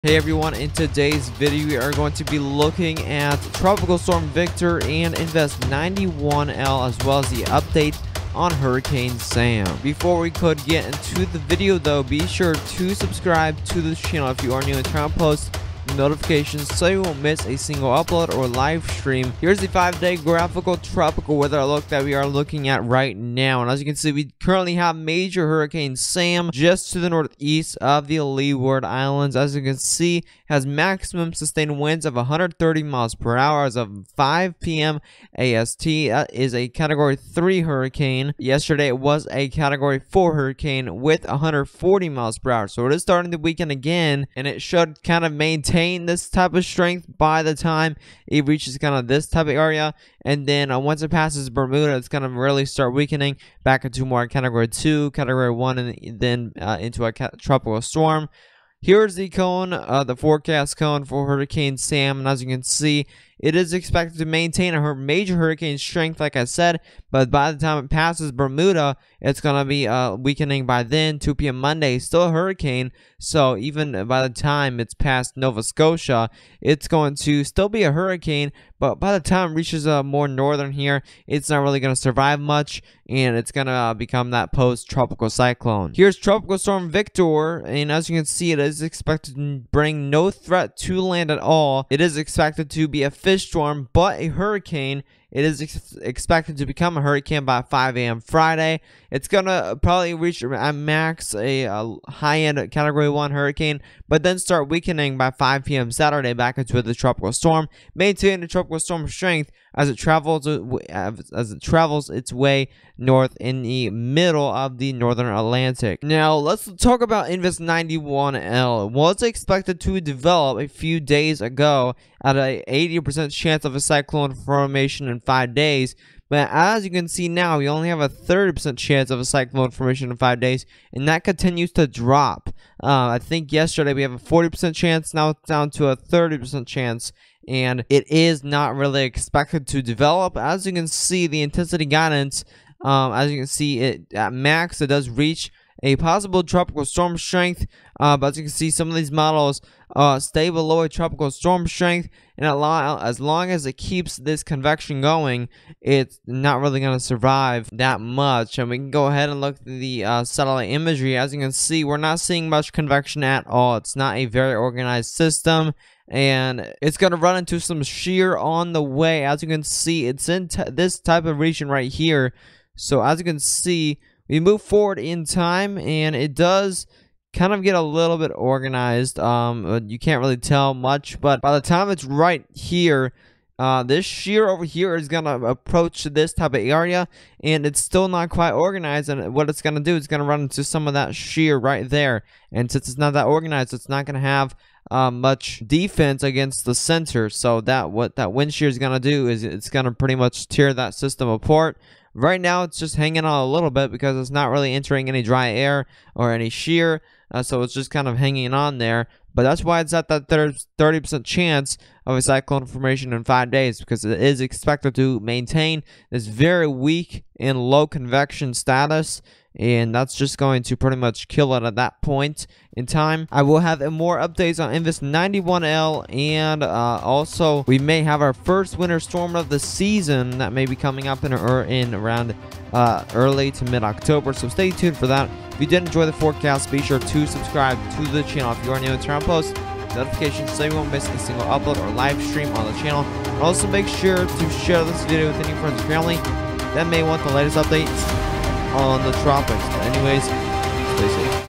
Hey everyone, in today's video we are going to be looking at Tropical Storm Victor and Invest 91L, as well as the update on Hurricane Sam. Before we could get into the video though, be sure to subscribe to this channel if you are new and turn on post notifications so you won't miss a single upload or live stream. Here's the 5-day graphical tropical weather look that we are looking at right now, and as you can see, we currently have major Hurricane Sam just to the northeast of the Leeward Islands. As you can see, has maximum sustained winds of 130 miles per hour as of 5 p.m. AST. That is a category 3 hurricane. Yesterday it was a category 4 hurricane with 140 miles per hour, so it is starting the weekend again, and it should kind of maintain this type of strength by the time it reaches kind of this type of area. And then once it passes Bermuda, it's going to really start weakening back into more category 2, category 1, and then into a tropical storm. Here's the cone, the forecast cone for Hurricane Sam, and as you can see, it is expected to maintain a major hurricane strength, like I said, but by the time it passes Bermuda, it's going to be weakening by then. 2 p.m. Monday, still a hurricane, so even by the time it's past Nova Scotia, it's going to still be a hurricane, but by the time it reaches more northern here, it's not really going to survive much, and it's going to become that post-tropical cyclone. Here's Tropical Storm Victor, and as you can see, it is expected to bring no threat to land at all. It is expected to be a fish storm, but a hurricane. It is expected to become a hurricane by 5 a.m. Friday. It's going to probably reach at max a high-end Category 1 hurricane, but then start weakening by 5 p.m. Saturday back into the tropical storm, maintaining the tropical storm strength as it travels its way north in the middle of the northern Atlantic. Now, let's talk about Invest 91L. It was expected to develop a few days ago at an 80% chance of a cyclone formation in 5 days. But as you can see now, we only have a 30% chance of a cyclone formation in 5 days, and that continues to drop. I think yesterday we have a 40% chance, now it's down to a 30% chance, and it is not really expected to develop. As you can see, the intensity guidance, as you can see, it at max, it does reach a possible tropical storm strength, but as you can see, some of these models stay below a tropical storm strength, and as long as it keeps this convection going, it's not really going to survive that much. And we can go ahead and look at the satellite imagery. As you can see, we're not seeing much convection at all. It's not a very organized system, and it's going to run into some shear on the way. As you can see, it's in this type of region right here. So as you can see, we move forward in time, and it does kind of get a little bit organized. You can't really tell much, but by the time it's right here, this shear over here is going to approach this type of area, and it's still not quite organized, and what it's going to do is going to run into some of that shear right there. And since it's not that organized, it's not going to have much defense against the center. So what that wind shear is going to do is it's going to pretty much tear that system apart. Right now, it's just hanging on a little bit because it's not really entering any dry air or any shear, so it's just kind of hanging on there. But that's why it's at that 30% chance of a cyclone formation in 5 days, because it is expected to maintain this very weak and low convection status, and that's just going to pretty much kill it at that point in time. I will have more updates on Invest 91L, and also we may have our first winter storm of the season that may be coming up in around early to mid-October, so stay tuned for that. If you did enjoy the forecast, be sure to subscribe to the channel if you are new and turn on post notifications so you won't miss a single upload or live stream on the channel. And also make sure to share this video with any friends and family that may want the latest updates on the tropics. But anyways, stay safe.